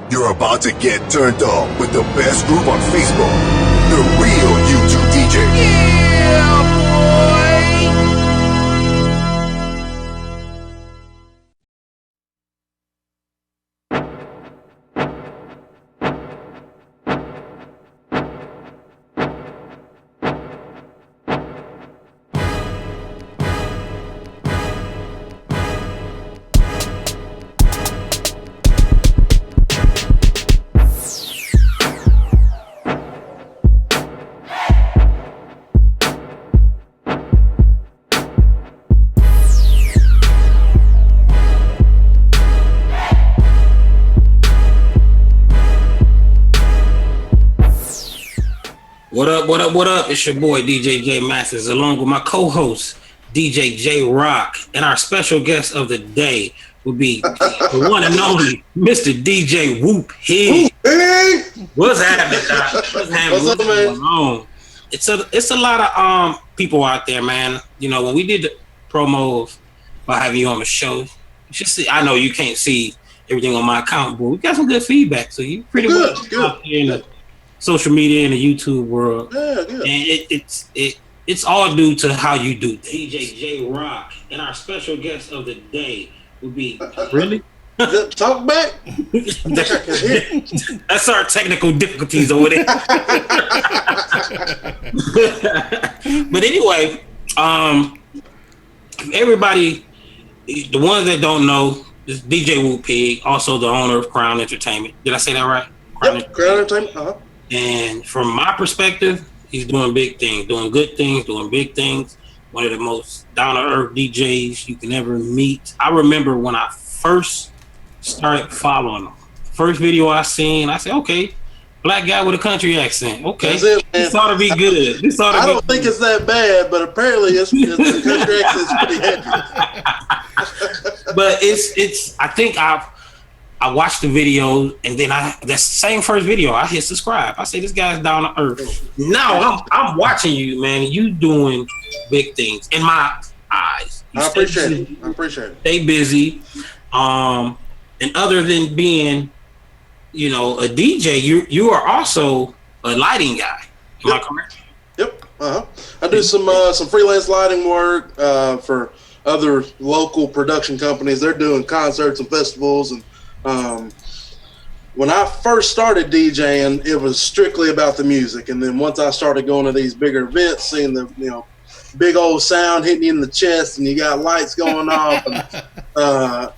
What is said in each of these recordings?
You're about to get turned up with the best group on Facebook, the real YouTube DJ. Yeah, boy! What up, what up, what up? It's your boy, DJ J Mathis, along with my co-host, DJ J Rock, and our special guest of the day will be the one and only Mr. DJ Whoop Hig. Hey! What's happening, Doc? What's happening? What's up, man? Going on? It's a lot of people out there, man. You know, when we did the promo about having you on the show, you should see, I know you can't see everything on my account, but we got some good feedback, so you pretty much out there in the social media and the YouTube world. Yeah, good. And it's all due to how you do things. DJ J Rock, and our special guest of the day would be really Talk back. that's our technical difficulties over there. But anyway, everybody, the ones that don't know, is DJ Whoop Pig, also the owner of Crown Entertainment. Did I say that right? Crown Entertainment. Uh-huh. And from my perspective, he's doing big things, doing good things, doing big things. One of the most down-to-earth DJs you can ever meet. I remember when I first started following him. First video I seen, I said, okay, black guy with a country accent. Okay, That's it, man. This ought to be good. I don't think it's that bad, but apparently the country accent's pretty heavy. But it's. I think I watched the video, and then that same first video, I hit subscribe. I say, this guy's down to earth. Now I'm watching you, man. You doing big things in my eyes. I appreciate it. Stay busy. And other than being, you know, a DJ, you are also a lighting guy. Am I correct? Yep. I do some freelance lighting work for other local production companies. They're doing concerts and festivals, and when I first started DJing, it was strictly about the music. And then once I started going to these bigger events, seeing the, you know, big old sound hitting you in the chest and you got lights going off. And,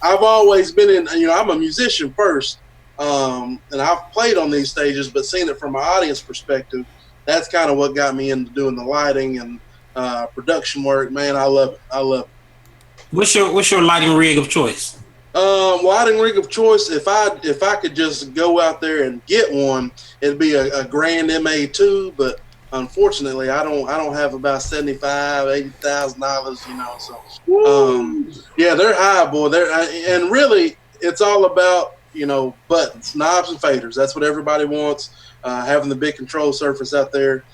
I've always been in, you know, I'm a musician first. And I've played on these stages, but seeing it from my audience perspective, that's kind of what got me into doing the lighting and production work. Man, I love it. What's your lighting rig of choice? Lighting rig of choice. If I could just go out there and get one, it'd be a Grand MA2. But unfortunately, I don't have about $75,000-$80,000. You know, so yeah, they're high, boy. And really, it's all about, you know, buttons, knobs, and faders. That's what everybody wants. Having the big control surface out there.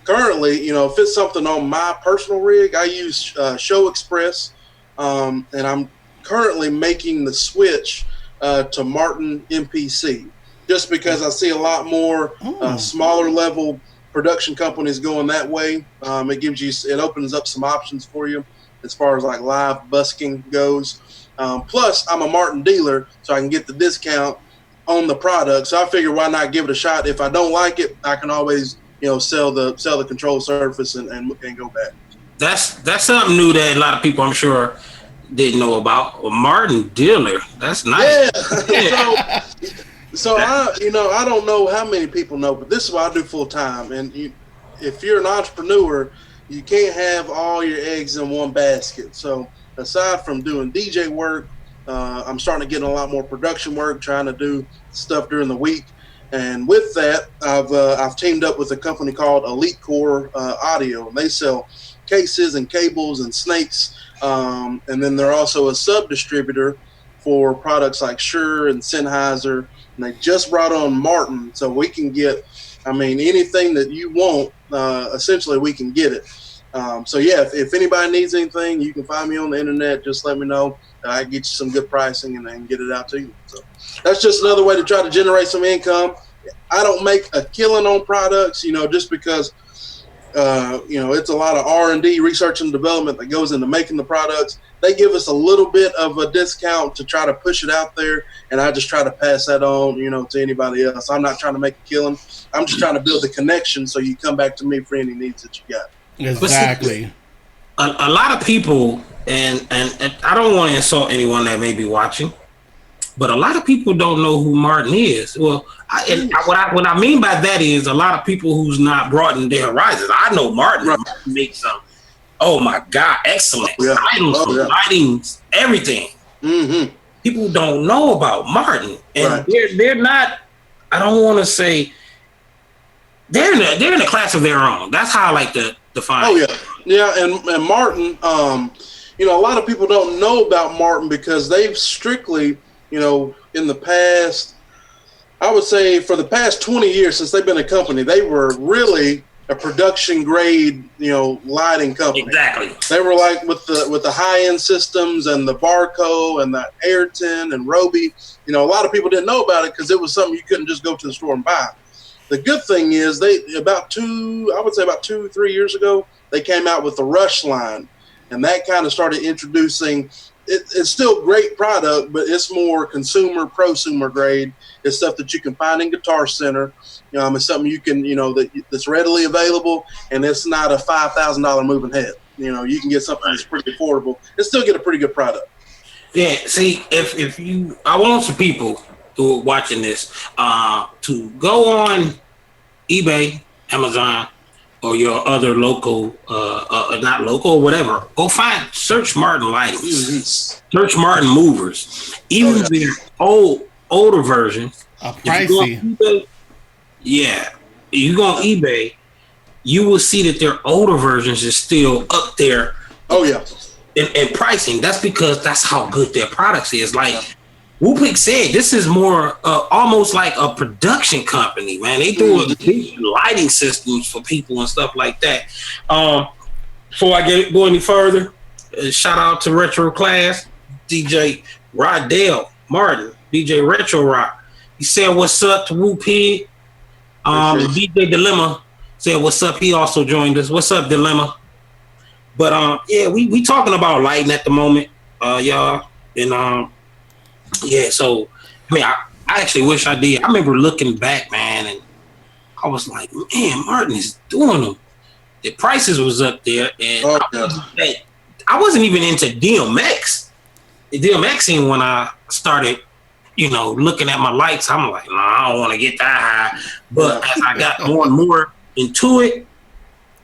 Currently, you know, if it's something on my personal rig, I use Show Express, and I'm currently making the switch to Martin MPC, just because I see a lot more smaller level production companies going that way. It opens up some options for you as far as like live busking goes. Plus, I'm a Martin dealer, so I can get the discount on the product. So I figure, why not give it a shot? If I don't like it, I can always, you know, sell the control surface and go back. That's something new that a lot of people, I'm sure, didn't know about. A Martin dealer. That's nice. Yeah. So I don't know how many people know, but this is what I do full time. And if you're an entrepreneur, you can't have all your eggs in one basket. So aside from doing DJ work, I'm starting to get a lot more production work, trying to do stuff during the week. And with that, I've teamed up with a company called Elite Core Audio, and they sell cases and cables and snakes. And then they're also a sub-distributor for products like Shure and Sennheiser. And they just brought on Martin, so we can get, I mean, anything that you want, essentially we can get it. So yeah, if anybody needs anything, you can find me on the internet. Just let me know. I can get you some good pricing and then get it out to you. So that's just another way to try to generate some income. I don't make a killing on products, just because it's a lot of R&D, research and development that goes into making the products. They give us a little bit of a discount to try to push it out there, and I just try to pass that on, to anybody else. I'm not trying to make a killing. I'm just trying to build the connection so you come back to me for any needs that you got. Exactly. A lot of people, and I don't want to insult anyone that may be watching, but a lot of people don't know who Martin is. Well, what I mean by that is a lot of people who's not broadened their horizons. I know Martin. Right. Martin makes some, oh my God, excellent lightings, everything. Mm-hmm. People don't know about Martin, and they're not. I don't want to say they're in a class of their own. That's how I like to define. Oh yeah, and Martin. A lot of people don't know about Martin because they've strictly, in the past, I would say for the past 20 years since they've been a company, they were really a production grade, lighting company. Exactly. They were like with the high end systems and the Barco and the Ayrton and Roby. A lot of people didn't know about it because it was something you couldn't just go to the store and buy. The good thing is about 2-3 years ago, they came out with the Rush line, and that kind of started introducing. It's still great product, but it's more consumer, prosumer grade. It's stuff that you can find in Guitar Center. It's something you can, that's readily available, and it's not a $5,000 moving head. You can get something that's pretty affordable and still get a pretty good product. Yeah. See, I want some people who are watching this to go on eBay, Amazon, or your other local, not local, whatever. Go search Martin Lightings, search Martin Movers, even their older versions. Pricey. You go on eBay, you will see that their older versions is still up there. Oh yeah, in pricing. That's because that's how good their products is. Like Whoopik said, this is more almost like a production company, man. They do lighting systems for people and stuff like that. Before I go any further, shout out to Retro Class, DJ Rodell Martin, DJ Retro Rock. He said, "What's up?" to Whoopik. DJ Dilemma said, "What's up?" He also joined us. What's up, Dilemma? But we talking about lighting at the moment, y'all, and so I mean, I actually wish I did. I remember looking back, man, and I was like, man, Martin is doing them. The prices was up there, and I wasn't even into DMX. The DMX scene when I started, looking at my lights, I'm like, I don't want to get that high. But as I got more and more into it,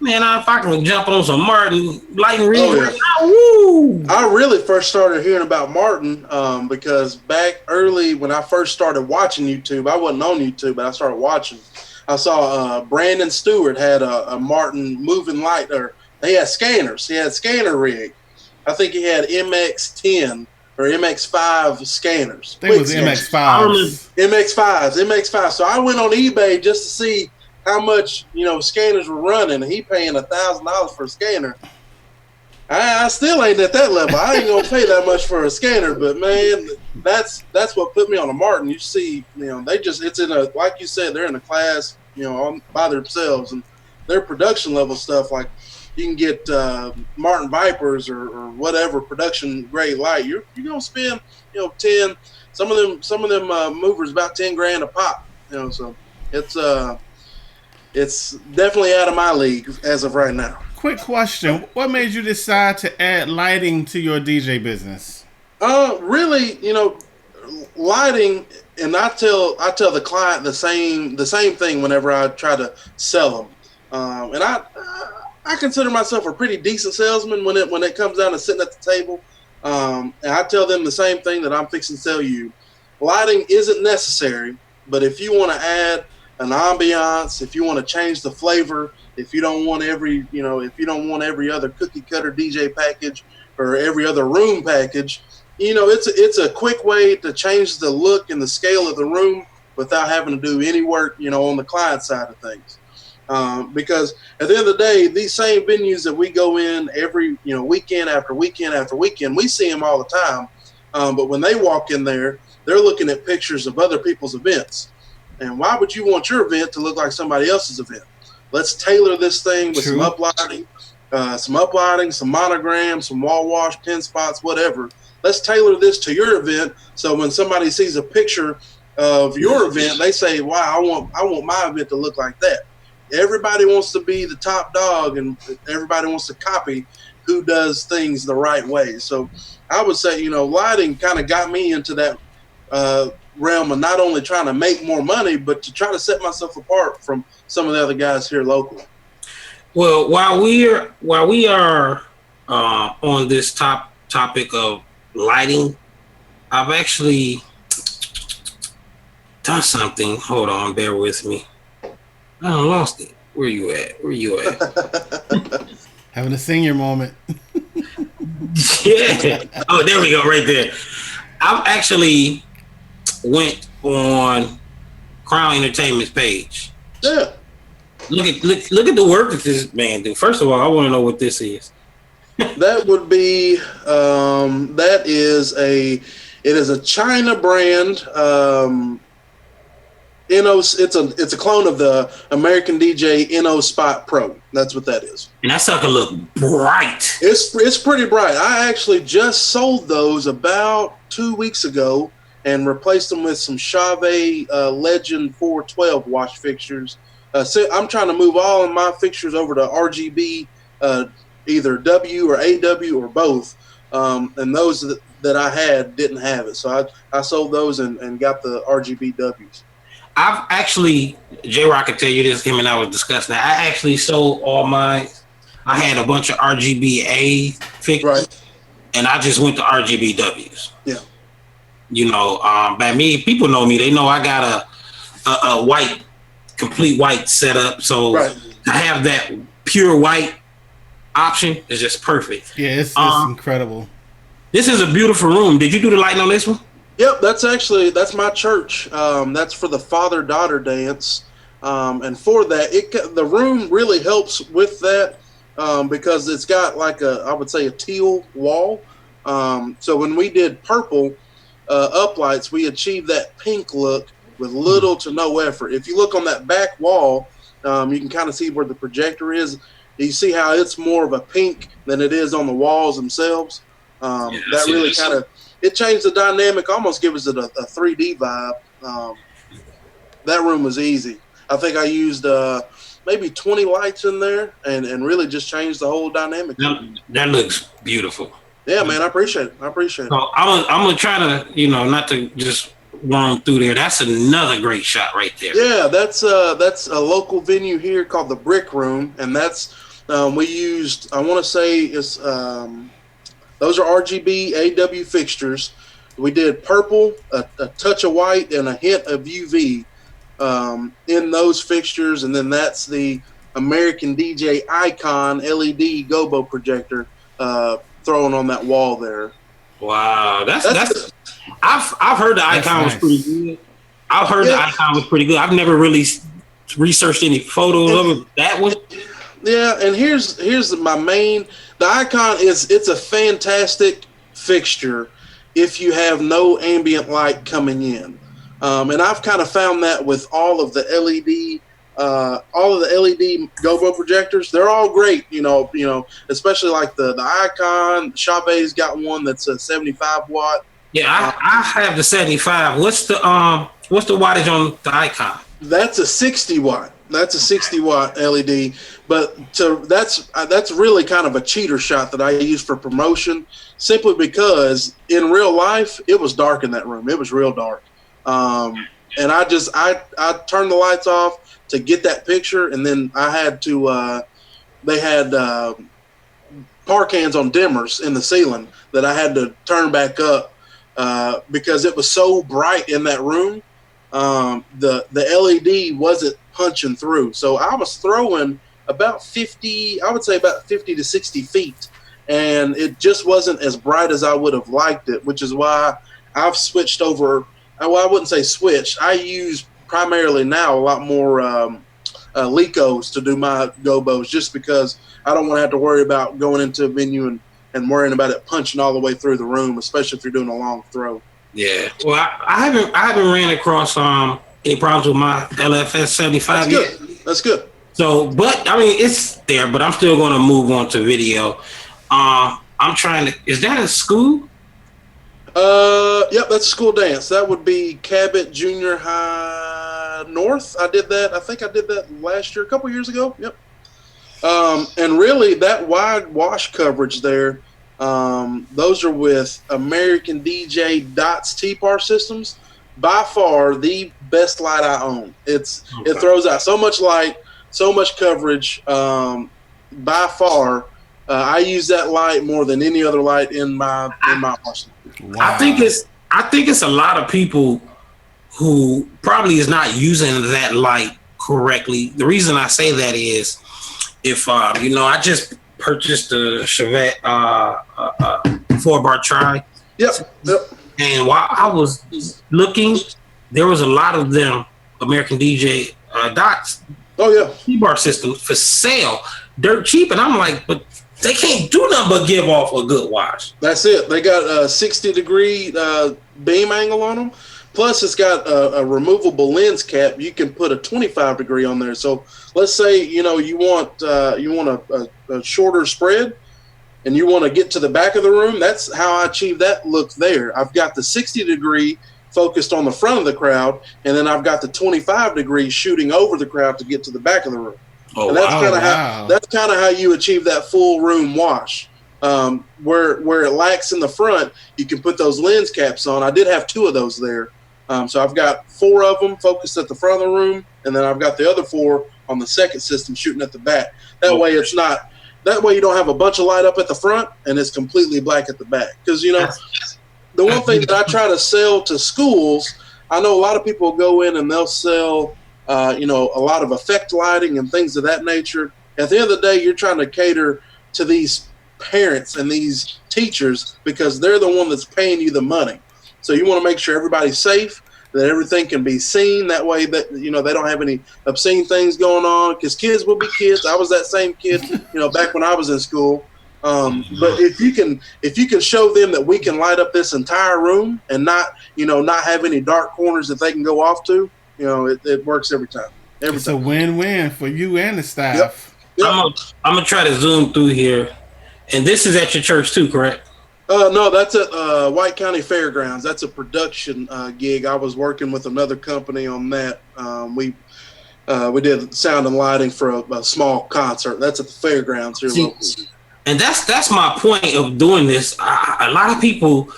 man, if I can jump on some Martin lighting right now, woo! I really first started hearing about Martin because back early when I first started watching YouTube, I wasn't on YouTube, but I started watching. I saw Brandon Stewart had a Martin moving light, or they had scanners. He had scanner rig. I think he had MX10 or MX5 scanners. I think it was MX5s. MX5s. So I went on eBay just to see how much scanners were running, and he paying $1,000 for a scanner. I still ain't at that level. I ain't gonna pay that much for a scanner, but man, that's what put me on a Martin. You see, it's in a, like you said, they're in a class, by themselves, and their production level stuff. Like you can get Martin Vipers or whatever production grade light. You're gonna spend 10. Some of them movers about $10,000 a pop. So it's definitely out of my league as of right now. Quick question. What made you decide to add lighting to your DJ business? Really, lighting, and I tell the client the same thing whenever I try to sell them. And I consider myself a pretty decent salesman when it comes down to sitting at the table. And I tell them the same thing that I'm fixing to tell you. Lighting isn't necessary, but if you want to add an ambiance, if you want to change the flavor, if you don't want every other cookie cutter DJ package or every other room package, it's a quick way to change the look and the scale of the room without having to do any work, on the client side of things. Because at the end of the day, these same venues that we go in every weekend after weekend after weekend, we see them all the time. But when they walk in there, they're looking at pictures of other people's events. And why would you want your event to look like somebody else's event? Let's tailor this thing with some uplighting, some monograms, some wall wash, pin spots, whatever. Let's tailor this to your event. So when somebody sees a picture of your event, they say, wow, I want my event to look like that. Everybody wants to be the top dog, and everybody wants to copy who does things the right way. So I would say, lighting kind of got me into that realm of not only trying to make more money, but to try to set myself apart from some of the other guys here locally. Well, while we are on this topic of lighting, I've actually done something. Hold on, bear with me. I lost it. Where you at? Having a senior moment. Yeah. Oh, there we go, right there. I've actually went on Crown Entertainment's page. Yeah. Look at the work that this man do. First of all, I want to know what this is. That would be it is a China brand. It's a clone of the American DJ Inno Spot Pro. That's what that is. And that sucker look bright. It's pretty bright. I actually just sold those about 2 weeks ago and replaced them with some Chauvet Legend 412 wash fixtures. So I'm trying to move all of my fixtures over to RGB, either W or AW or both. And those that I had didn't have it. So I sold those and got the RGBWs. I've actually, J-Rock can tell you this, him and I was discussing that. I actually sold all mine. I had a bunch of RGBA fixtures, right, and I just went to RGBWs. Yeah. By me, people know me. They know I got a white, complete white setup. So right, to have that pure white option is just perfect. Yeah, it's incredible. This is a beautiful room. Did you do the lighting on this one? Yep, that's my church. That's for the father-daughter dance, and for that, the room really helps with that because it's got like I would say a teal wall. So when we did purple uplights, we achieved that pink look with little to no effort. If you look on that back wall, you can kind of see where the projector is. You see how it's more of a pink than it is on the walls themselves. That really kind of. It changed the dynamic, almost gives it a 3D vibe. That room was easy. I think I used maybe 20 lights in there and really just changed the whole dynamic. That looks beautiful. Yeah, man, I appreciate it. So I'm going to try to, not to just run through there. That's another great shot right there. Yeah, that's a local venue here called the Brick Room, and that's we used, I want to say it's those are RGB AW fixtures. We did purple, a touch of white, and a hint of UV in those fixtures. And then that's the American DJ Icon LED gobo projector thrown on that wall there. Wow, that's I've heard the Icon was pretty good. I've heard the Icon was pretty good. I've never really researched any photos of it. That one. Yeah, and here's my main. The Icon it's a fantastic fixture if you have no ambient light coming in, and I've kind of found that with all of the LED gobo projectors. They're all great, especially like the Icon. Chauvet's got one that's a 75 watt. Yeah, I have the 75. What's the wattage on the Icon? That's a 60 watt. That's a 60 watt LED, but that's really kind of a cheater shot that I use for promotion, simply because in real life it was dark in that room. It was real dark, and I turned the lights off to get that picture, and then I had to. They had par cans on dimmers in the ceiling that I had to turn back up because it was so bright in that room. The LED wasn't punching through. So I was throwing about 50 to 60 feet, and it just wasn't as bright as I would have liked it, which is why I've switched over. Well, I wouldn't say switched. I use primarily now a lot more Lecos to do my gobos, just because I don't want to have to worry about going into a venue and worrying about it punching all the way through the room, especially if you're doing a long throw. Yeah. Well, I haven't ran across any problems with my LFS 75 yet. That's good. So, but I mean, it's there. But I'm still going to move on to video. I'm trying to. Is that a school? Yep, that's a school dance. That would be Cabot Junior High North. I did that. I think I did that last year, a couple years ago. Yep. And really, that wide wash coverage there, those are with American DJ Dots T-Par systems. By far, the best light I own. It throws out so much light, so much coverage. By far, I use that light more than any other light in my arsenal. Wow. I think it's a lot of people who probably is not using that light correctly. The reason I say that is, if I just purchased a Chevette 4-bar tri. Yep. And while I was looking, there was a lot of them American DJ Dots. Oh yeah, T-bar systems for sale, dirt cheap, and I'm like, but they can't do nothing but give off a good wash. That's it. They got a 60-degree beam angle on them. Plus, it's got a removable lens cap. You can put a 25-degree on there. So let's say you want a shorter spread, and you want to get to the back of the room. That's how I achieve that look there. I've got the 60-degree focused on the front of the crowd, and then I've got the 25-degree shooting over the crowd to get to the back of the room. Oh, and that's kind of how you achieve that full room wash. Where it lacks in the front, you can put those lens caps on. I did have 2 of those there. So I've got 4 of them focused at the front of the room, and then I've got the other 4 on the second system shooting at the back. That way you don't have a bunch of light up at the front and it's completely black at the back. Because, the one thing that I try to sell to schools, I know a lot of people go in and they'll sell, a lot of effect lighting and things of that nature. At the end of the day, you're trying to cater to these parents and these teachers because they're the one that's paying you the money. So you want to make sure everybody's safe, that everything can be seen. That way that, they don't have any obscene things going on, because kids will be kids. I was that same kid, back when I was in school. But if you can show them that we can light up this entire room and not have any dark corners that they can go off to, it works every time. It's a win-win for you and the staff. Yep. I'm gonna try to zoom through here, and this is at your church too, correct? No, that's at White County Fairgrounds. That's a production gig. I was working with another company on that. We did sound and lighting for a small concert. That's at the fairgrounds here locally. And that's my point of doing this. A lot of people,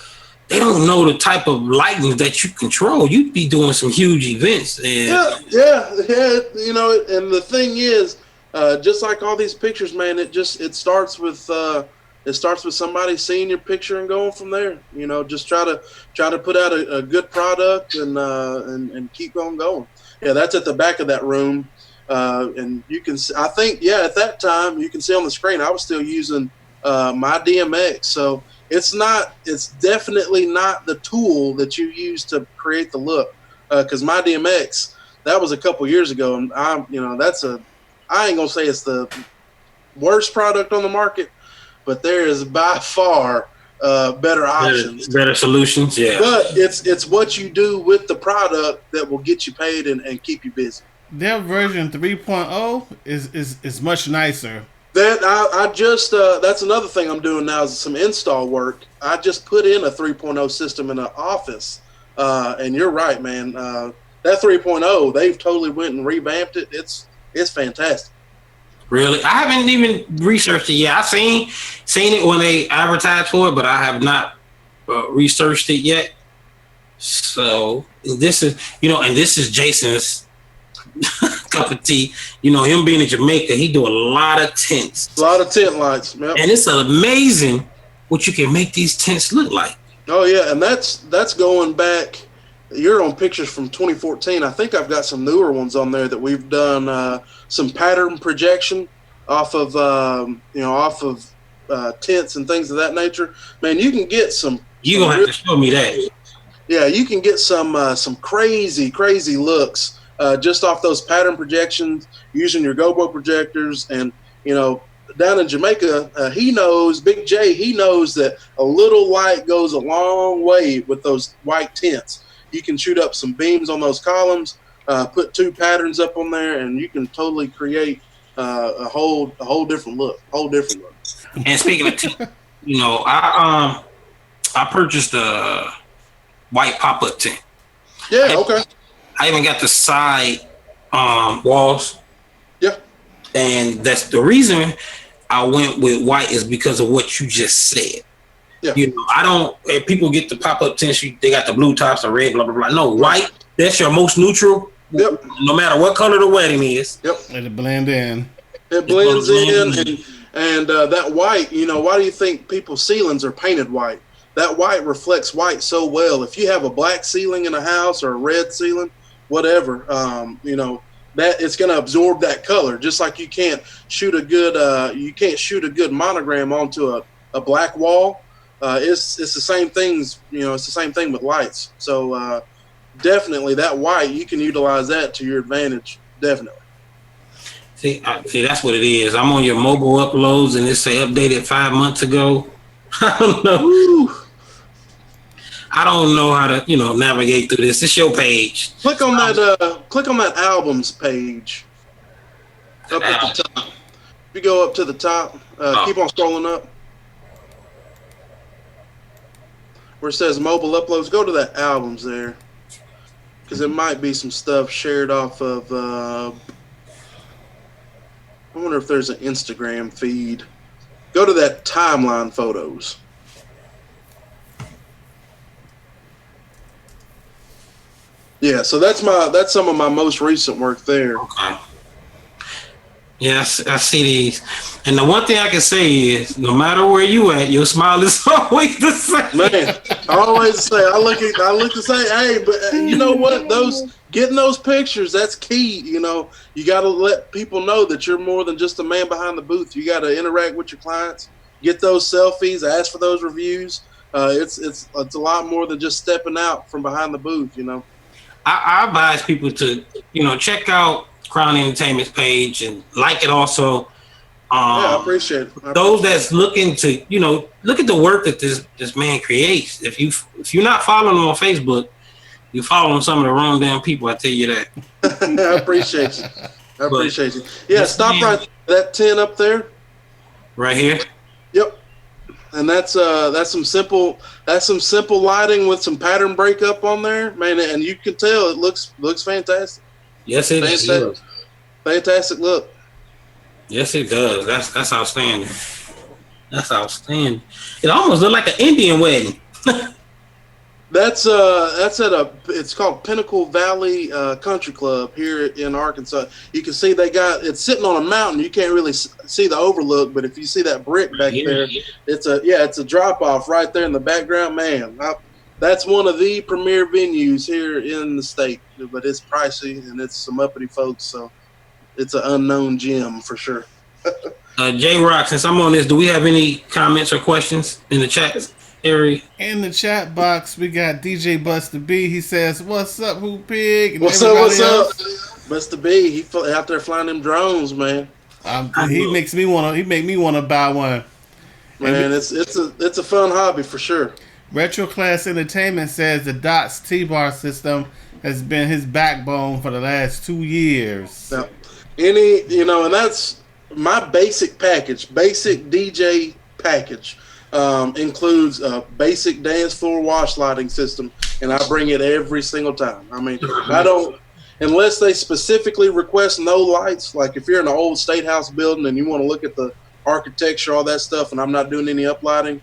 they don't know the type of lighting that you control. You'd be doing some huge events. And Yeah. And the thing is, just like all these pictures, man, it starts with somebody seeing your picture and going from there. Just try to put out a good product and keep on going. Yeah, that's at the back of that room. And you can, I think, at that time you can see on the screen, I was still using my DMX. So it's definitely not the tool that you use to create the look. Cause my DMX, that was a couple years ago. And I ain't gonna say it's the worst product on the market, but there is by far better options, better solutions. Yeah. But it's what you do with the product that will get you paid and keep you busy. Their version 3.0 is much nicer. That I just that's another thing I'm doing now is some install work. I just put in a 3.0 system in an office, and you're right, man. That 3.0, they've totally went and revamped it. It's fantastic. Really, I haven't even researched it yet. I've seen it when they advertised for it, but I have not researched it yet. So this is Jason's cup of tea. Him being in Jamaica, he do a lot of tents. A lot of tent lights. Yep. And it's amazing what you can make these tents look like. Oh yeah, and that's going back. You're on pictures from 2014. I think I've got some newer ones on there that we've done some pattern projection off of tents and things of that nature. Man, you can get some. You're gonna have to show me that. Yeah, you can get some crazy looks just off those pattern projections, using your GoPro projectors. And, down in Jamaica, Big J, he knows that a little light goes a long way with those white tints. You can shoot up some beams on those columns, put 2 patterns up on there, and you can totally create a whole different look. And speaking of, I purchased a white pop-up tent. Yeah, okay. I even got the side walls. Yeah. And that's the reason I went with white is because of what you just said. Yeah. If people get the pop-up tents, they got the blue tops, the red, blah, blah, blah. No, white, that's your most neutral. Yep. No matter what color the wedding is. Yep. It'll blend in. It blends in. And that white, why do you think people's ceilings are painted white? That white reflects white so well. If you have a black ceiling in a house or a red ceiling, whatever, that it's going to absorb that color. Just like you can't shoot a good monogram onto a black wall. It's the same things. It's the same thing with lights. So definitely that white, you can utilize that to your advantage. Definitely. See, that's what it is. I'm on your mobile uploads, and it say updated 5 months ago. I don't know. Woo. I don't know how to, navigate through this. It's your page. Click on that albums page. Up at the top. If you go up to the top, keep on scrolling up. Where it says mobile uploads, go to that albums there. Because it might be some stuff shared off of, I wonder if there's an Instagram feed. Go to that timeline photos. Yeah, so that's some of my most recent work there. Okay. Yes, I see these. And the one thing I can say is, no matter where you at, your smile is always the same. Man, I always say, I look to say, hey, but you know what? Getting those pictures, that's key. You got to let people know that you're more than just a man behind the booth. You got to interact with your clients, get those selfies, ask for those reviews. It's a lot more than just stepping out from behind the booth. I advise people to, check out Crown Entertainment's page and like it also. Yeah, I appreciate it. Those that's looking to, look at the work that this man creates. If you're not following him on Facebook, you're following some of the wrong damn people. I tell you that. I appreciate you. Yeah, stop right that 10 up there. Right here. Yep. And that's some simple lighting with some pattern breakup on there, man. And you can tell it looks fantastic. Yes, it does. Fantastic look. Yes, it does. That's outstanding. That's outstanding. It almost looked like an Indian wedding. That's it's called Pinnacle Valley Country Club here in Arkansas. You can see it's sitting on a mountain. You can't really see the overlook, but if you see that brick back there, it's a drop off right there in the background. Man, that's one of the premier venues here in the state, but it's pricey and it's some uppity folks, so it's an unknown gem for sure. J-Rock, since I'm on this, do we have any comments or questions in the chat area? In the chat box, we got DJ Buster B. He says, "What's up, Who Pig?" And what's up? Buster B. He out there flying them drones, man. He make me want to buy one. Man, it's a fun hobby for sure. Retro Class Entertainment says the DOTS T-bar system has been his backbone for the last 2 years. Now, and that's my basic DJ package. Includes a basic dance floor wash lighting system, and I bring it every single time. I mean, I don't, unless they specifically request no lights. Like if you're in an old state house building and you want to look at the architecture, all that stuff, and I'm not doing any uplighting,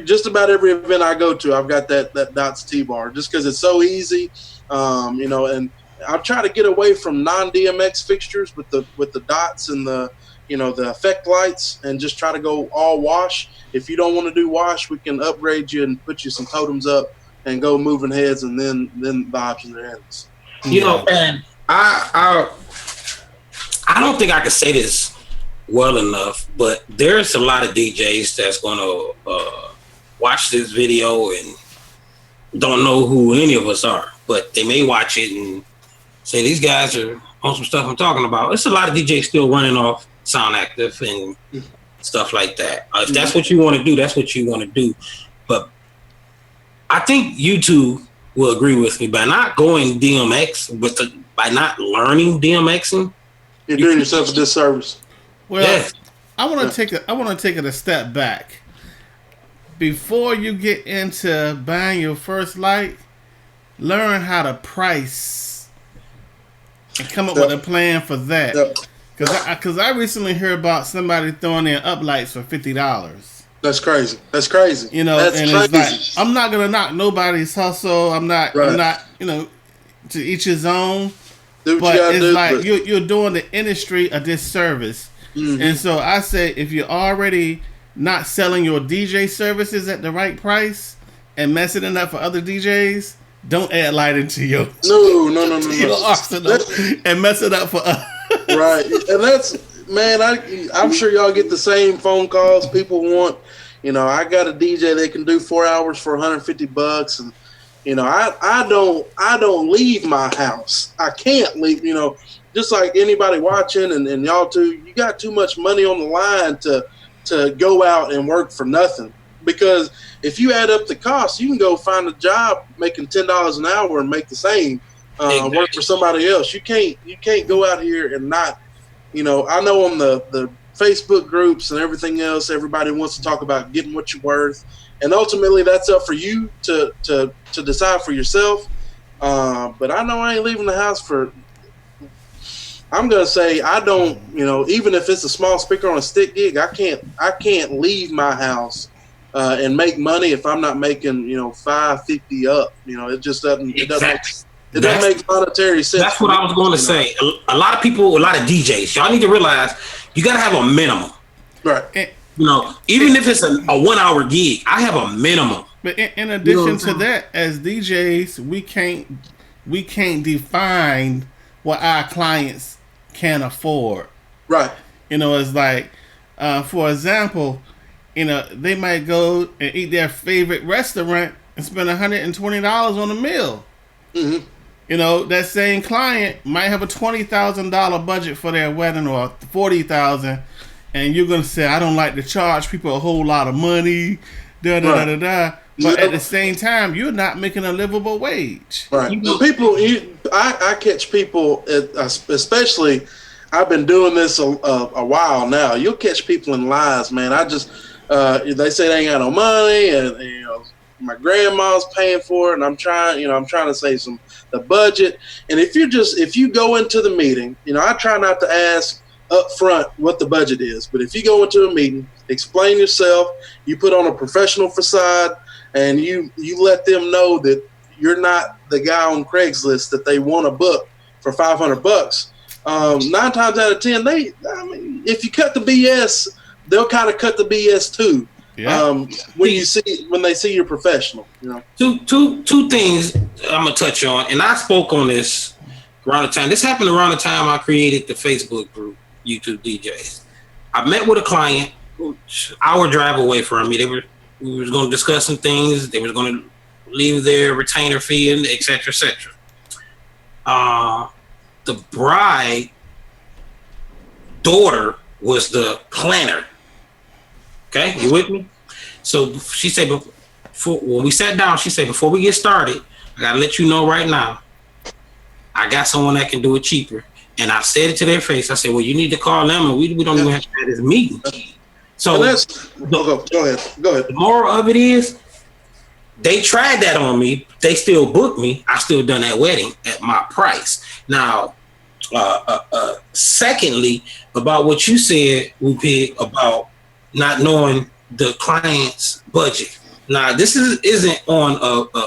just about every event I go to, I've got that DOTS T-bar just because it's so easy. And I'm trying to get away from non-DMX fixtures with the dots and the effect lights, and just try to go all wash. If you don't want to do wash, we can upgrade you and put you some totems up and go moving heads, and then the options are endless. And I don't think I can say this well enough, but there's a lot of DJs that's going to watch this video and don't know who any of us are, but they may watch it and say these guys are on some stuff I'm talking about. It's a lot of DJs still running off Sound Active and stuff like that. If that's what you want to do, that's what you want to do. But I think you two will agree with me by not going DMX, by not learning DMXing, you're doing yourself a disservice. Well, yes. I want to take it a step back. Before you get into buying your first light, learn how to price and come up with a plan for that. Because I recently heard about somebody throwing in uplights for $50. That's crazy. That's crazy. You know, that's and crazy. it's like, I'm not gonna knock nobody's hustle. I'm not, you know, to each his own. But it's like you're doing the industry a disservice. Mm-hmm. And so I say, if you're already not selling your DJ services at the right price and messing it up for other DJs, don't add light into your arsenal and mess it up for us. Right, and that's, man, I'm sure y'all get the same phone calls. People want, you know, I got a DJ that can do 4 hours for $150, and you know, I don't leave my house. I can't leave. You know, just like anybody watching and y'all too, you got too much money on the line to go out and work for nothing. Because if you add up the cost, you can go find a job making $10 an hour and make the same. Work for somebody else. You can't go out here and not, you know, I know on the Facebook groups and everything else, everybody wants to talk about getting what you're worth, and ultimately that's up for you to decide for yourself. But I know I ain't leaving the house for. I'm gonna say I don't, you know, even if it's a small speaker on a stick gig, I can't leave my house and make money if I'm not making, you know, $550 up. You know, it just doesn't. It doesn't make monetary sense. That's what I was going to say. A lot of people, a lot of DJs, y'all need to realize you got to have a minimum. Right. You know, even if it's a 1 hour gig, I have a minimum. But in addition to that, as DJs, we can't define what our clients can afford. Right. You know, it's like, for example, you know, they might go and eat their favorite restaurant and spend $120 on a meal. Mm-hmm. You know, that same client might have a $20,000 budget for their wedding or $40,000, and you're gonna say, I don't like to charge people a whole lot of money, But at the same time, you're not making a livable wage. Right. People, I catch people, especially. I've been doing this a while now. You'll catch people in lies, man. They say they ain't got no money, and you know, my grandma's paying for it, and I'm trying to save the budget. And if you go into the meeting, you know, I try not to ask up front what the budget is, but if you go into a meeting, explain yourself, you put on a professional facade, and you let them know that you're not the guy on Craigslist that they want to book for $500. 9 times out of 10, if you cut the BS, they'll kind of cut the BS too. Yeah. When they see you're professional, you know. Two things I'm gonna touch on, and I spoke on this around the time. This happened around the time I created the Facebook group, YouTube DJs. I met with a client, hour drive away from me. We was gonna discuss some things. They was gonna leave their retainer fee and et cetera, et cetera. The bride daughter was the planner. Okay, you with me? So she said, when we sat down, she said, before we get started, I gotta let you know right now, I got someone that can do it cheaper. And I said it to their face. I said, well, you need to call them, and we don't even have to have this meeting. So go ahead. The moral of it is, they tried that on me. They still booked me. I still done that wedding at my price. Now, secondly, about what you said, Whoopig, about not knowing the client's budget. Now, this isn't on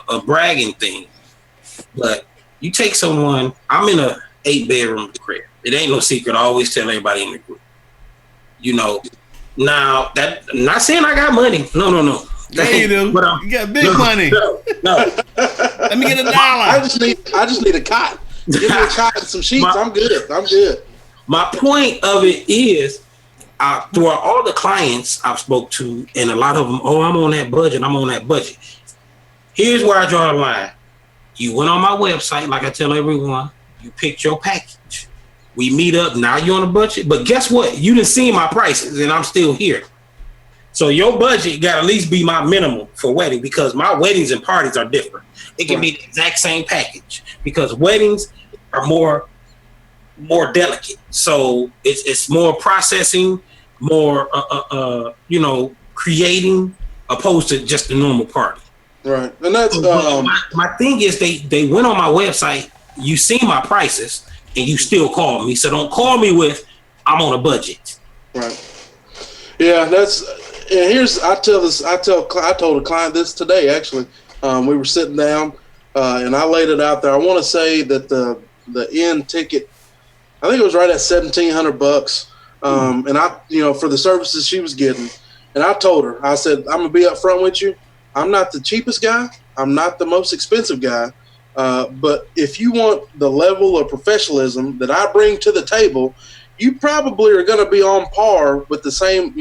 a bragging thing, but you take someone. I'm in a 8-bedroom crib. It ain't no secret. I always tell everybody in the group. You know, now that I'm not saying I got money. No. Yeah, you do. You got big money. No. Let me get $1. I just need a cot. Give me a cot and some sheets. I'm good. My point of it is, throughout all the clients I've spoke to, and a lot of them, I'm on that budget. Here's where I draw the line. You went on my website, like I tell everyone. You picked your package. We meet up. Now you're on a budget. But guess what? You didn't see my prices, and I'm still here. So your budget got to at least be my minimum for wedding, because my weddings and parties are different. It can be the exact same package, because weddings are more delicate. So it's more processing, more creating, opposed to just a normal party. Right, and that's my thing is they went on my website. You see my prices, and you still call me. So don't call me with I'm on a budget. Right. Yeah, that's. And I told a client this today. Actually, we were sitting down, and I laid it out there. I want to say that the end ticket, I think it was right at $1,700, and I, for the services she was getting, and I told her, I said, I'm gonna be upfront with you. I'm not the cheapest guy. I'm not the most expensive guy. But if you want the level of professionalism that I bring to the table, you probably are going to be on par with the same,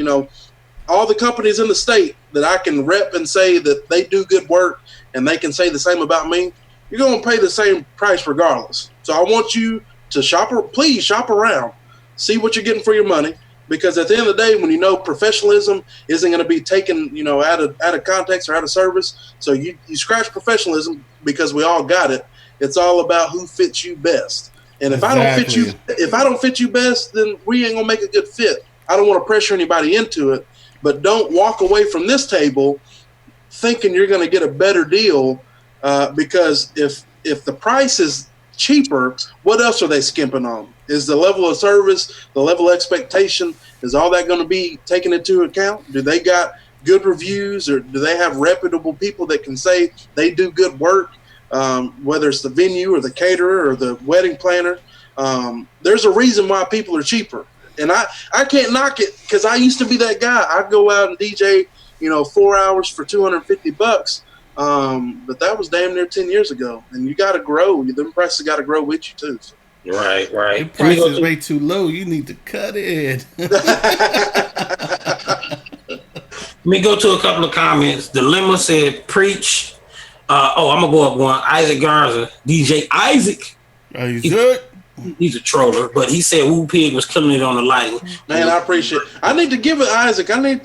all the companies in the state that I can rep and say that they do good work and they can say the same about me. You're going to pay the same price regardless. So I want you to please shop around, see what you're getting for your money. Because at the end of the day, when professionalism isn't going to be taken, out of context or out of service, so you scratch professionalism because we all got it. It's all about who fits you best. And if I don't fit you best, then we ain't gonna make a good fit. I don't want to pressure anybody into it, but don't walk away from this table thinking you're going to get a better deal, because if the price is cheaper, what else are they skimping on? Is the level of service, the level of expectation, is all that going to be taken into account? Do they got good reviews, or do they have reputable people that can say they do good work, whether it's the venue or the caterer or the wedding planner? There's a reason why people are cheaper. And I can't knock it, because I used to be that guy. I'd go out and DJ, 4 hours for $250. But that was damn near 10 years ago. And you got to grow. Them prices got to grow with you too. So. Right. The price is way too low. You need to cut it. Let me go to a couple of comments. Dilemma said, preach. I'm going to go up one. Isaac Garza, DJ Isaac. He's a troller, but he said Woo Pig was killing it on the lighting. Man, I appreciate it. I need to give it Isaac. I'm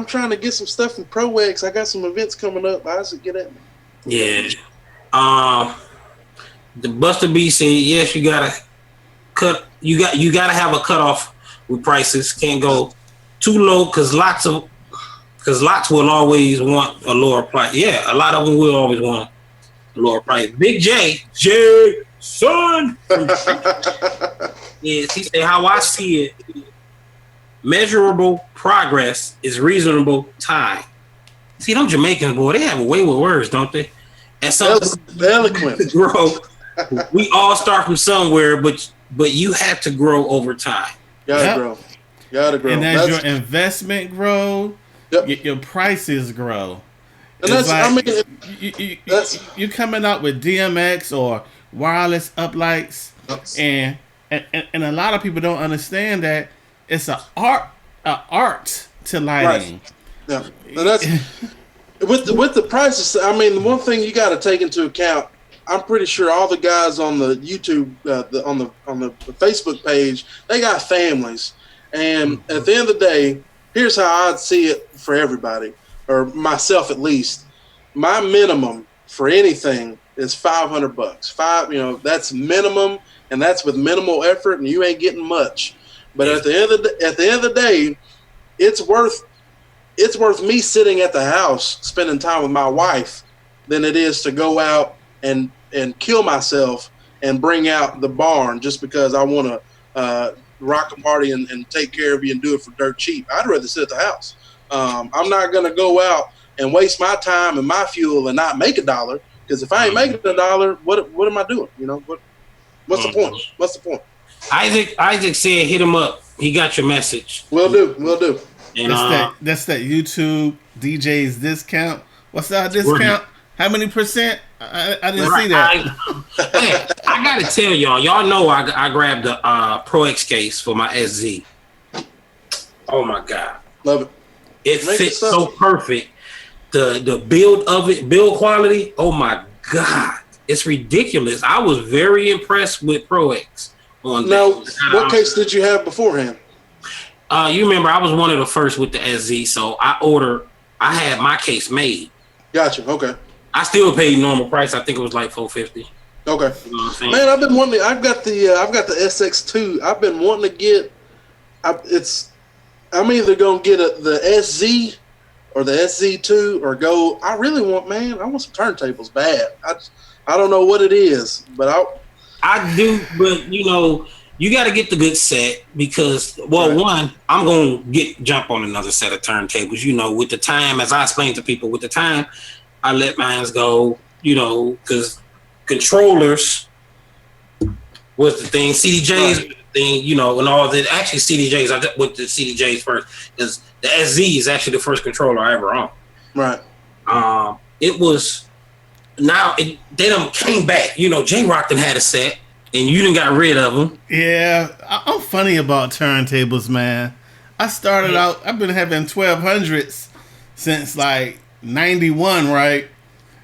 trying to get some stuff from ProX. I got some events coming up. Isaac, get at me. Yeah. The Buster B said, yes, you gotta have a cutoff with prices. Can't go too low, because lots will always want a lower price. Yeah, a lot of them will always want a lower price. Big J son. Yes, he said, how I see it, measurable progress is reasonable time. See, them Jamaicans, boy, they have a way with words, don't they? And so eloquent. Grow. We all start from somewhere, but you have to grow over time. Gotta grow. And as your investment grow, your prices grow. And you coming out with DMX or wireless uplights, and a lot of people don't understand that it's an art to lighting. Right. Yeah, and that's with the prices. I mean, the one thing you got to take into account. I'm pretty sure all the guys on the YouTube, on the Facebook page, they got families, and at the end of the day, here's how I'd see it for everybody, or myself at least. My minimum for anything is $500. That's minimum, and that's with minimal effort, and you ain't getting much. But at the end of the day, it's worth me sitting at the house spending time with my wife than it is to go out and kill myself and bring out the barn just because I want to rock a party and take care of you and do it for dirt cheap. I'd rather sit at the house. I'm not going to go out and waste my time and my fuel and not make $1, because if I ain't making $1, what am I doing? What's the point? What's the point? Isaac said, hit him up. He got your message. Will do. And that's that YouTube DJ's discount. What's that discount? How many percent? I didn't see that. I gotta tell y'all know I grabbed the Pro X case for my SZ. Oh my God, love it! It fits so perfect. The build of it, build quality. Oh my God, It's ridiculous. I was very impressed with Pro X. Now, what case did you have beforehand? You remember I was one of the first with the SZ, so I had my case made. Gotcha. Okay. I still paid normal price. I think it was like $450. Okay. You know what I'm saying? Man, I've been wanting. I've got the SX2. I've been wanting to get. I'm either gonna get the SZ or the SZ2 or go. I really want, man. I want some turntables bad. I don't know what it is, but I do. But you got to get the good set because, one, I'm gonna jump on another set of turntables. With the time, as I explained to people, with the time, I let mine go. Because controllers was the thing, CDJs was the thing, and all that. Actually, CDJs, I went to CDJs first because the SZ is actually the first controller I ever owned. Right. It was they done came back. J-Rock done had a set, and you done got rid of them. Yeah, I'm funny about turntables, man. I started out. I've been having 1200s since like '91, right?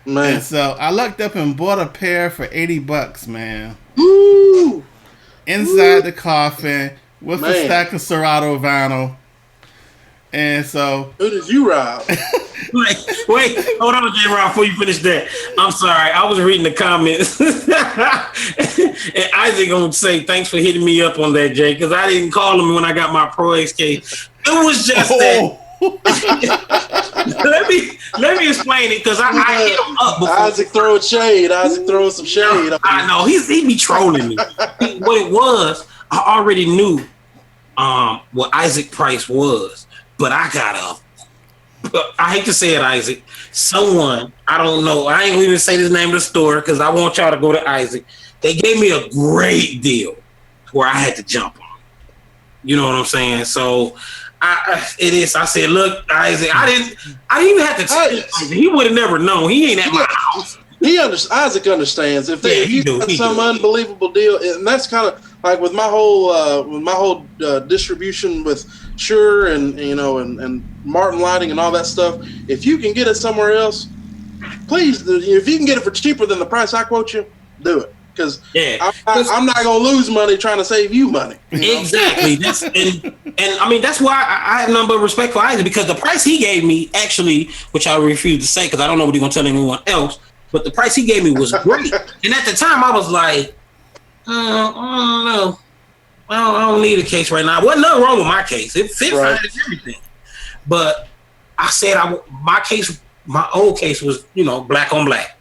Man. And so I lucked up and bought a pair for $80, man. Woo! Inside the coffin with a stack of Serato vinyl. And so, who did you rob? Wait, hold on, J-Rock, before you finish that. I'm sorry, I was reading the comments. And Isaac gonna say thanks for hitting me up on that, Jay, because I didn't call him when I got my Pro X case. It was just that. let me explain it because I hit him up before. Isaac throwing shade. Isaac throwing some shade. I know he be trolling me. What it was, I already knew what Isaac price was, but I hate to say it, Isaac. Someone, I don't know, I ain't even say the name of the store because I want y'all to go to Isaac. They gave me a great deal where I had to jump on. You know what I'm saying? So I said, look, Isaac, I didn't even have to tell him. He would have never known. He ain't at my house. Isaac understands if you got some unbelievable deal, and that's kind of like with my whole distribution with Shure and Martin Lighting and all that stuff. If you can get it somewhere else, please. If you can get it for cheaper than the price I quote you, do it. Because I'm not gonna lose money trying to save you money. Exactly. And I mean that's why I have none but respect for Isaac, because the price he gave me, actually, which I refuse to say because I don't know what he's gonna tell anyone else, but the price he gave me was great. And at the time I was like, I don't know. I don't need a case right now. Wasn't nothing wrong with my case. It fit fine and everything. But I said my old case was, black on black.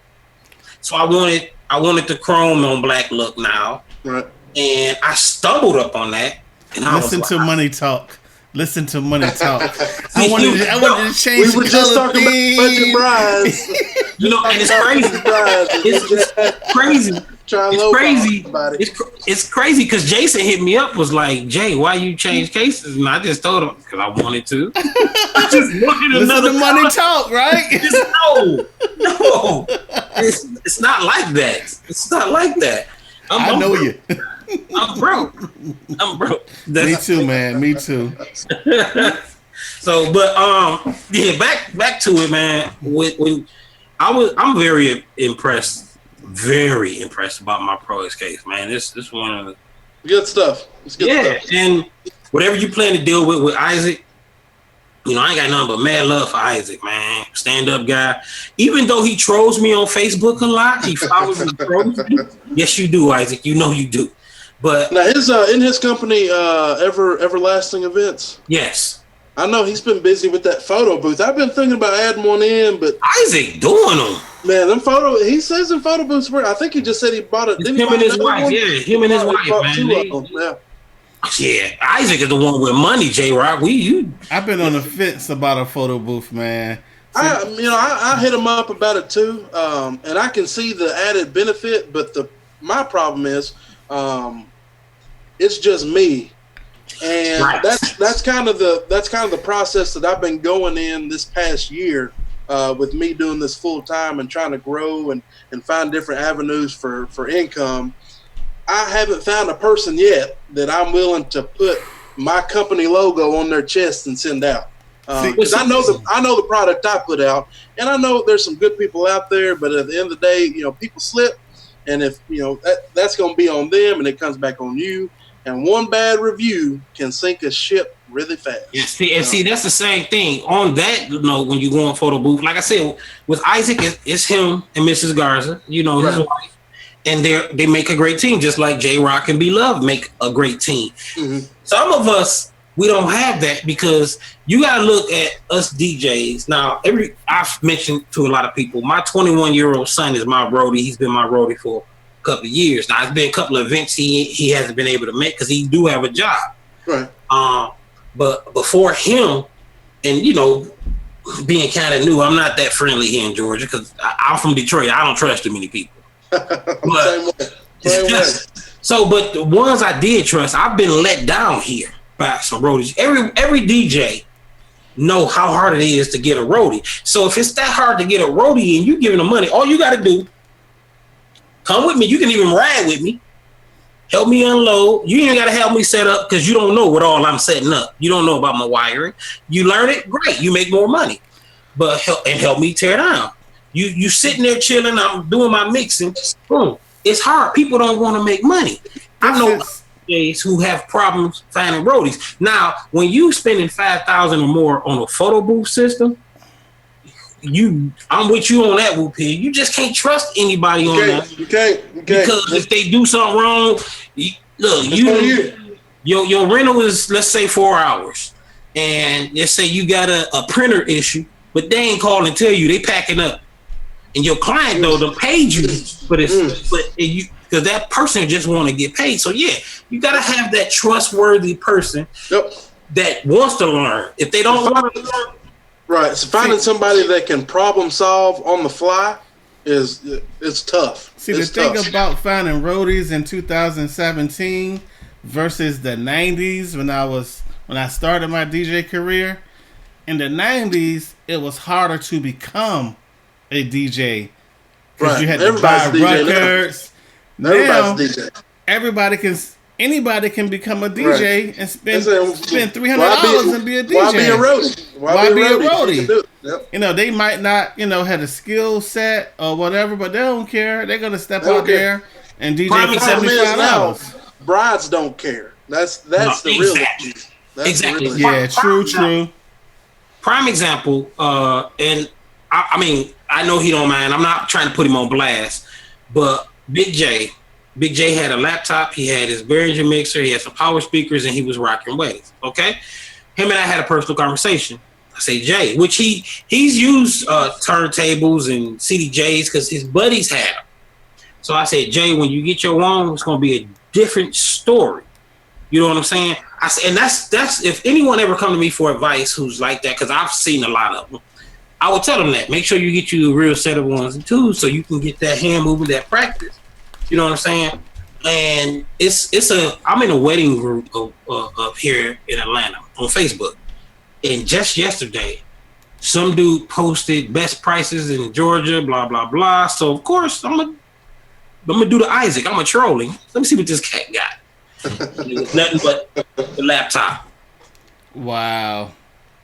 So I wanted the chrome on black look now. Right. And I stumbled up on that. And Listen to Money Talk. I wanted to change. We were just talking about budget brides. And it's crazy. It's crazy. It's crazy because Jason hit me up, was like, Jay, why you change cases? And I just told him because I wanted to. I just wanted another Money Talk, right? No. It's not like that. It's not like that. I know you. I'm broke. Me too, man. Me too. So, but back to it, man. When I'm very impressed about my Pro X case, man. This one of the good stuff. It's good stuff. And whatever you plan to deal with Isaac, I ain't got nothing but mad love for Isaac, man. Stand up guy. Even though he trolls me on Facebook a lot, he follows me, trolls me. Yes, you do, Isaac. You know you do. But now in his company, Everlasting Events. Yes. I know he's been busy with that photo booth. I've been thinking about adding one in, but Isaac doing them. Man, he says in photo booths where I think he just said he bought it. Him and his wife, him and his wife, man. Yeah, Isaac is the one with money, J-Rock. I've been on the fence about a photo booth, man. I hit him up about it too, and I can see the added benefit. But my problem is, it's just me, and that's kind of the process that I've been going in this past year. With me doing this full time and trying to grow and find different avenues for income, I haven't found a person yet that I'm willing to put my company logo on their chest and send out. Because I know the product I put out, and I know there's some good people out there. But at the end of the day, people slip, And if that's going to be on them, and it comes back on you. And one bad review can sink a ship really fast. Yeah, see, that's the same thing. On that note, when you go on photo booth, like I said, with Isaac, it's him and Mrs. Garza, his wife, and they make a great team, just like J Rock and B Love make a great team. Mm-hmm. Some of us, we don't have that because you got to look at us DJs. Now, I've mentioned to a lot of people, my 21-year-old son is my roadie. He's been my roadie for couple of years. Now, it's been a couple of events he hasn't been able to make because he do have a job. Right. But before him, and being kind of new, I'm not that friendly here in Georgia because I'm from Detroit. I don't trust too many people. But the ones I did trust, I've been let down here by some roadies. Every DJ know how hard it is to get a roadie. So if it's that hard to get a roadie and you giving them money, all you got to do, come with me. You can even ride with me. Help me unload. You ain't got to help me set up because you don't know what all I'm setting up. You don't know about my wiring. You learn it, great. You make more money. But help me tear down. You sitting there chilling. I'm doing my mixing. Boom. It's hard. People don't want to make money. I know DJs who have problems finding roadies. Now, when you spending $5,000 or more on a photo booth system, I'm with you on that, Whoop here. You just can't trust anybody on that. You can't. Because if they do something wrong, your rental is, let's say, 4 hours. And let's say you got a printer issue, but they ain't calling and tell you, they packing up. And your client, though, they paid you for this, because that person just want to get paid. So, yeah, you got to have that trustworthy person that wants to learn. If they don't want to learn, right. So finding somebody that can problem solve on the fly it's tough. See, the thing about finding roadies in 2017 versus the 90s when I started my DJ career, in the 90s it was harder to become a DJ because you had to buy records. Now anybody can become a DJ and spend $300 and be a DJ. Why be a roadie? Why be a roadie? Yep. They might not, have a skill set or whatever, but they don't care. They're gonna step out there and DJ for $75. Brides don't care. That's the real issue. Exactly. Yeah, true. Prime example, and I mean, I know he don't mind. I'm not trying to put him on blast, but Big J had a laptop. He had his Behringer mixer. He had some power speakers, and he was rocking weddings. Okay, him and I had a personal conversation. I say, Jay, which he's used turntables and CDJs because his buddies had them. So I said, Jay, when you get your own, it's gonna be a different story. You know what I'm saying? I said, and that's if anyone ever come to me for advice who's like that, because I've seen a lot of them. I would tell them that. Make sure you get you a real set of ones and twos so you can get that hand movement, that practice. You know what I'm saying? And I'm in a wedding group of here in Atlanta on Facebook. And just yesterday, some dude posted best prices in Georgia, blah, blah, blah. So, of course, I'm gonna do the Isaac. I'm a trolling. Let me see what this cat got. Nothing but the laptop. Wow.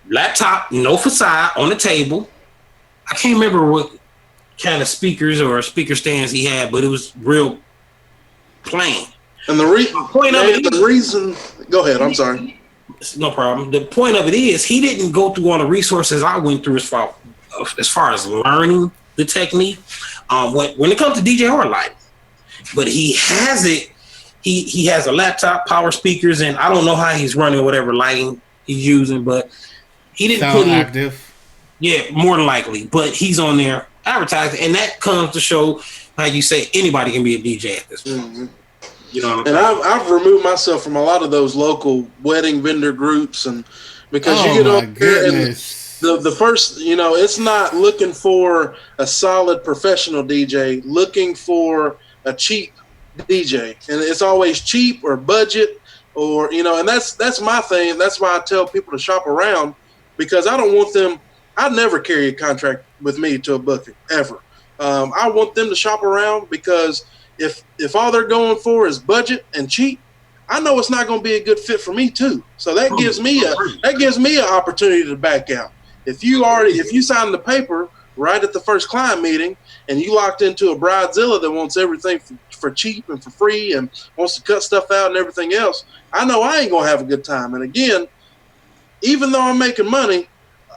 Laptop, no facade, on the table. I can't remember what kind of speakers or speaker stands he had, but it was real plain. And the reason, go ahead, I'm sorry. No problem. The point of it is he didn't go through all the resources I went through as far as learning the technique when it comes to DJ or lighting. But he has it. He has a laptop, power speakers, and I don't know how he's running whatever lighting he's using, but he didn't put active. Yeah, more than likely. But he's on there advertising, and that comes to show how you say anybody can be a DJ at this point. Mm-hmm. You know what I'm saying? And I've removed myself from a lot of those local wedding vendor groups, and because you get on there and the first, it's not looking for a solid professional DJ, looking for a cheap DJ, and it's always cheap or budget or and that's my thing. That's why I tell people to shop around, because I don't want them. I never carry a contract with me to a booking ever. I want them to shop around, because if all they're going for is budget and cheap, I know it's not going to be a good fit for me too. So that gives me an opportunity to back out. If you sign the paper right at the first client meeting, and you locked into a bridezilla that wants everything for cheap and for free and wants to cut stuff out and everything else, I know I ain't gonna have a good time. And again, even though I'm making money,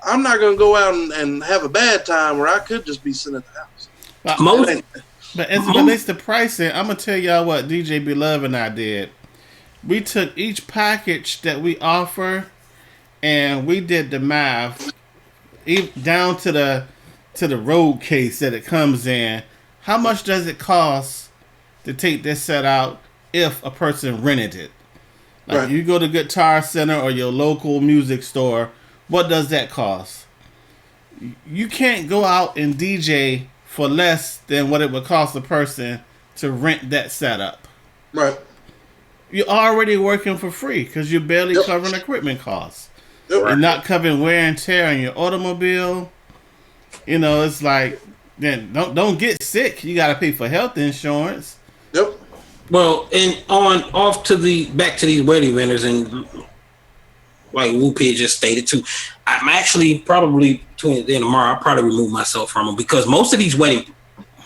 I'm not gonna go out and have a bad time where I could just be sitting at the house. But as it relates to pricing, I'm gonna tell y'all what DJ Beloved and I did. We took each package that we offer, and we did the math down to the road case that it comes in. How much does it cost to take this set out if a person rented it? Like you go to Guitar Center or your local music store, what does that cost? You can't go out and DJ for less than what it would cost a person to rent that setup. Right. You're already working for free because you're barely covering equipment costs. You're not covering wear and tear on your automobile. You know, it's like, then don't get sick. You got to pay for health insurance. Yep. Well, and back to these wedding vendors, and like Whoopi just stated too, I'm actually probably between the end of tomorrow, I'll probably remove myself from them, because most of these wedding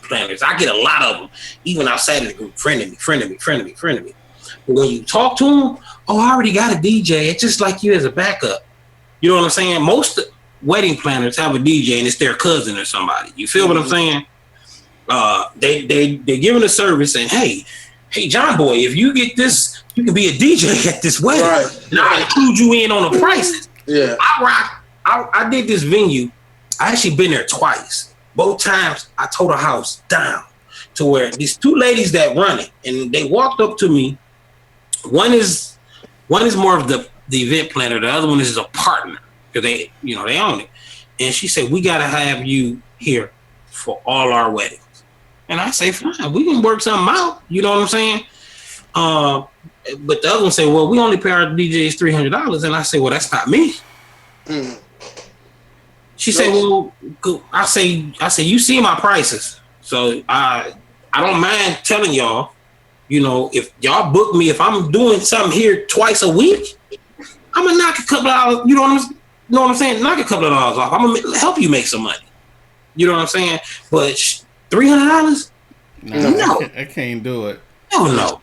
planners, I get a lot of them, even outside of the group, friending me. But when you talk to them, I already got a DJ. It's just like you as a backup. You know what I'm saying? Most wedding planners have a DJ, and it's their cousin or somebody. You feel what I'm saying? They giving a service, and hey, John Boy, if you get this, you can be a DJ at this wedding. Right. And I'll include you in on the prices. Yeah. I did this venue. I actually been there twice. Both times I tore the house down to where these two ladies that run it, and they walked up to me. One is more of the event planner. The other one is a partner, because they own it. And she said, we got to have you here for all our weddings. And I say, fine, we can work something out. You know what I'm saying? But the other one said, well, we only pay our DJs $300. And I say, well, that's not me. She said, well, I say, you see my prices. So I don't mind telling y'all, you know, if y'all book me, if I'm doing something here twice a week, I'm gonna knock a couple of dollars. You know what I'm saying? Knock a couple of dollars off. I'm gonna help you make some money. You know what I'm saying? But $300? No, I can't do it. Hell no.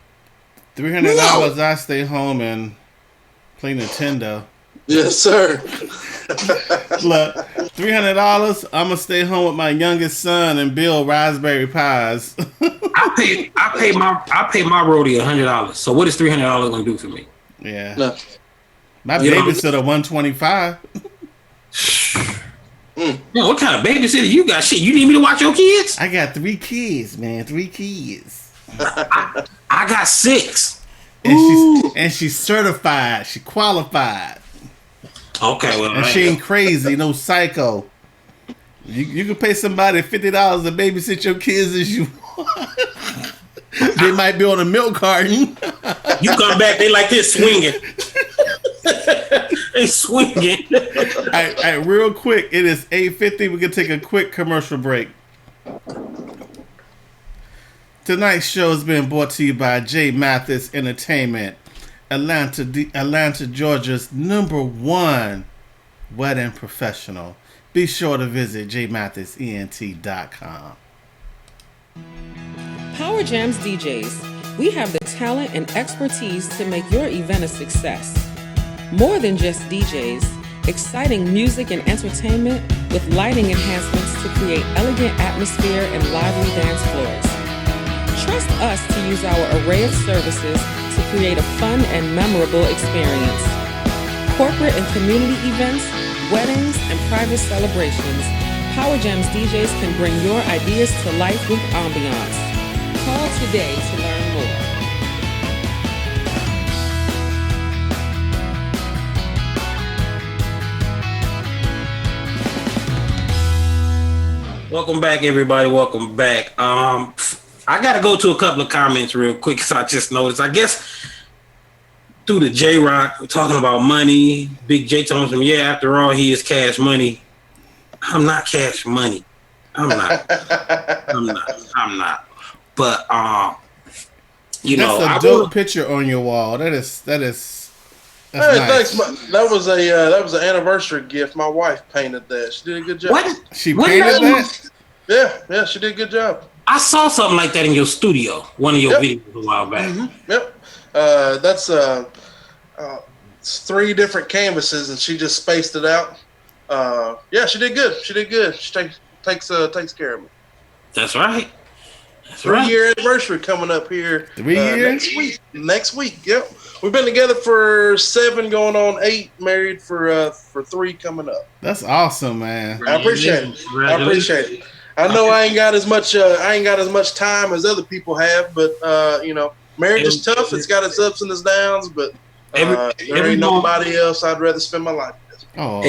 $300. I stay home and play Nintendo. Yes, sir. Look, $300. I'm gonna stay home with my youngest son and build Raspberry Pis. I pay my roadie $100. So what is $300 gonna do for me? Yeah. No. My babysitter $125. Man, what kind of babysitter you got? Shit, you need me to watch your kids? I got 3 kids, man. 3 kids. I got 6. And she's certified. She qualified. Okay, well, and she ain't crazy, no psycho. You can pay somebody $50 to babysit your kids as you want. They might be on a milk carton. You come back, they like this swinging. They swinging. All right, real quick. It is 8:50. We can take a quick commercial break. Tonight's show has been brought to you by J. Mathis Entertainment, Atlanta, Georgia's #1 wedding professional. Be sure to visit jmathisent.com. Power Jams DJs. We have the talent and expertise to make your event a success. More than just DJs, exciting music and entertainment with lighting enhancements to create elegant atmosphere and lively dance floors. Trust us to use our array of services to create a fun and memorable experience. Corporate and community events, weddings, and private celebrations, Power Jams DJs can bring your ideas to life with ambiance. Call today to learn more. Welcome back, everybody. Welcome back. I got to go to a couple of comments real quick because I just noticed. I guess through the J-Rock, we're talking about money. Big J told him, yeah, after all, he is Cash Money. I'm not Cash Money. I'm not. But, you know. That's a dope picture on your wall. That is That's Hey, nice. thanks. That was an anniversary gift. My wife painted that. She did a good job. What? She What painted did that? Yeah, she did a good job. I saw something like that in your studio, one of your Yep. videos a while back. Yep. That's it's 3 different canvases, and she just spaced it out. Yeah, she did good. She takes care of me. That's right. That's 3-year anniversary coming up here. 3 years? Next week. Yep. We've been together for 7, going on 8. Married for 3 coming up. That's awesome, man. I appreciate it. I know I ain't got as much time as other people have, but marriage is tough. It's got its ups and its downs, but there ain't nobody else I'd rather spend my life with. Oh,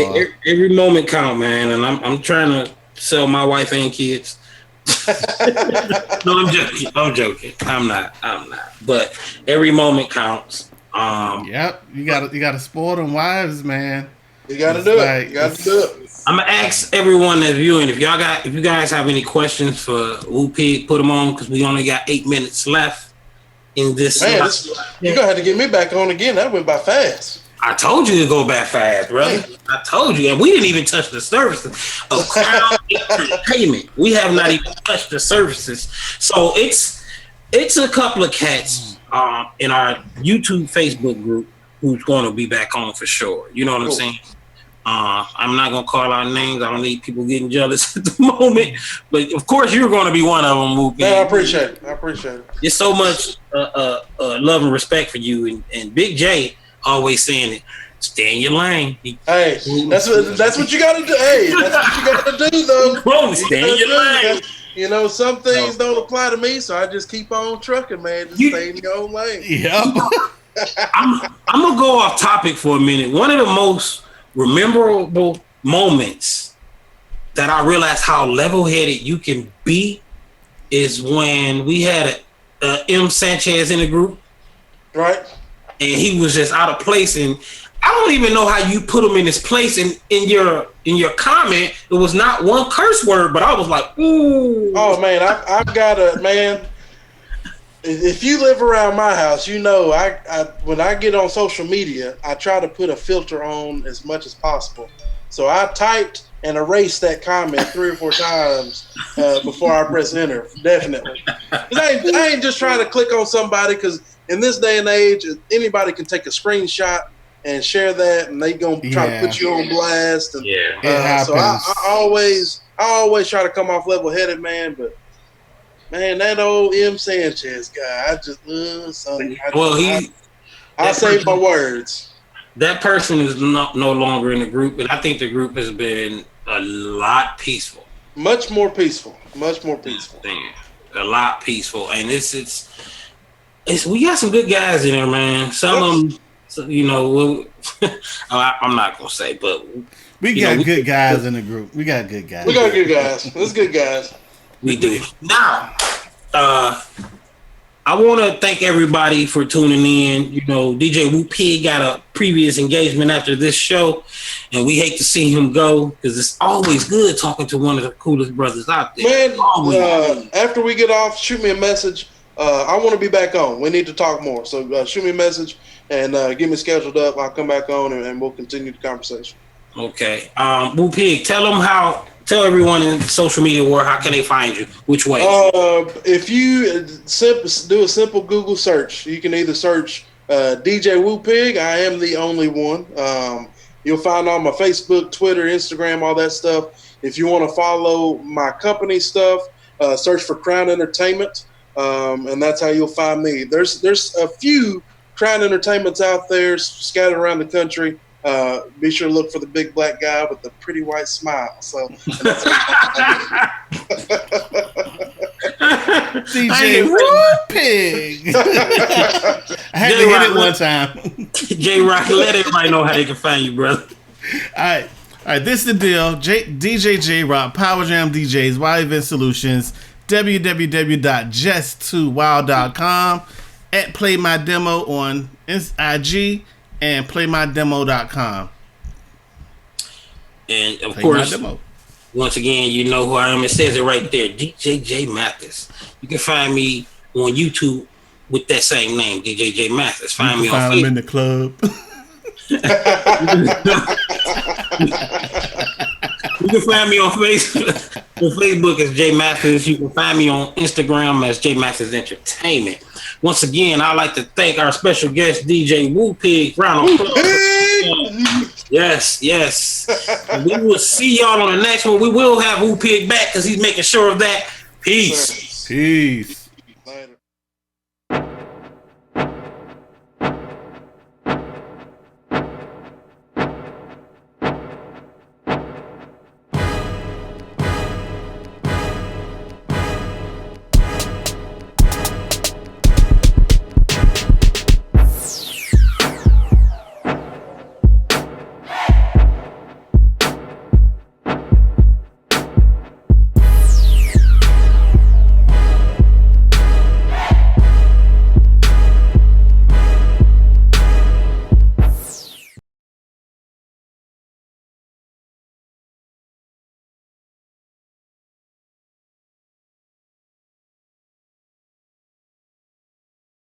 Every moment count, man, and I'm trying to sell my wife and kids. No, I'm joking. I'm not. But every moment counts. yep. You gotta spoil them wives, man. You got to It's do like- it. You got to do it. I'm gonna ask everyone that's viewing if you guys have any questions for Woo Pig, put them on because we only got 8 minutes left in this. Man, you're gonna have to get me back on again. That went by fast. I told you to go back fast, brother. I told you, and we didn't even touch the services of Crown Entertainment. We have not even touched the services, so it's a couple of cats in our YouTube Facebook group who's going to be back on for sure. You know what I'm saying? I'm not gonna call out names. I don't need people getting jealous at the moment, but of course you're going to be one of them. Woo Pig. Man, I appreciate it. There's so much love and respect for you, and Big J always saying it. Stay in your lane. Hey, that's what you got to do. Hey, that's what you got to do, though. Bro, stay in your lane. You know, some things don't apply to me, so I just keep on trucking, man. Just stay in your own lane. Yep. I'm gonna go off topic for a minute. One of the most memorable moments that I realized how level-headed you can be is when we had M. Sanchez in the group, Right? and he was just out of place, and I don't even know how you put him in his place. And in your comment, it was not one curse word, but I was like, ooh. Oh man, I've got a man. If you live around my house, you know I when I get on social media, I try to put a filter on as much as possible. So I typed and erased that comment 3 or 4 times before I press enter. Definitely, 'cause I ain't just trying to click on somebody, because in this day and age, anybody can take a screenshot and share that, and they gonna try to put you on blast. And, Yeah. It happens. so I always try to come off level-headed, man. But man, that old M. Sanchez guy, I just I save my words. That person is no longer in the group, and I think the group has been a lot peaceful. Much more peaceful. A lot peaceful, and it's we got some good guys in there, man. Some of them, I'm not gonna say, but We got good guys in the group. We got good guys. We got good guys. That's good guys. we do. Now, I want to thank everybody for tuning in. DJ Woo Pig got a previous engagement after this show, and we hate to see him go because it's always good talking to one of the coolest brothers out there. Man, after we get off, shoot me a message. I want to be back on. We need to talk more. So shoot me a message and get me scheduled up. I'll come back on and we'll continue the conversation. Okay. Woo Pig, tell everyone in social media world, how can they find you? Which way? If you do a simple Google search, you can either search DJ Woo Pig. I am the only one. You'll find on my Facebook, Twitter, Instagram, all that stuff. If you want to follow my company stuff, search for Crown Entertainment, and that's how you'll find me. There's a few Crown Entertainments out there scattered around the country. Be sure to look for the big black guy with the pretty white smile. So DJ Woo Pig. I had to hit it one time. J Rock, let everybody know how they can find you, brother. All right. This is the deal. DJ J Rock, Power Jam DJs, Wild Event Solutions, www.just2wild.com, at Play My Demo on IG, and playmydemo.com. And of course, once again, you know who I am. It says it right there, DJ J Mathis. You can find me on YouTube with that same name, DJ J Mathis. Find me on Facebook. In the club. You can find me on Facebook. On Facebook is J Mathis. You can find me on Instagram as J Mathis Entertainment. Once again, I'd like to thank our special guest DJ Woo Pig. Round of applause. Yes. And we will see y'all on the next one. We will have Woo Pig back because he's making sure of that. Peace. Peace.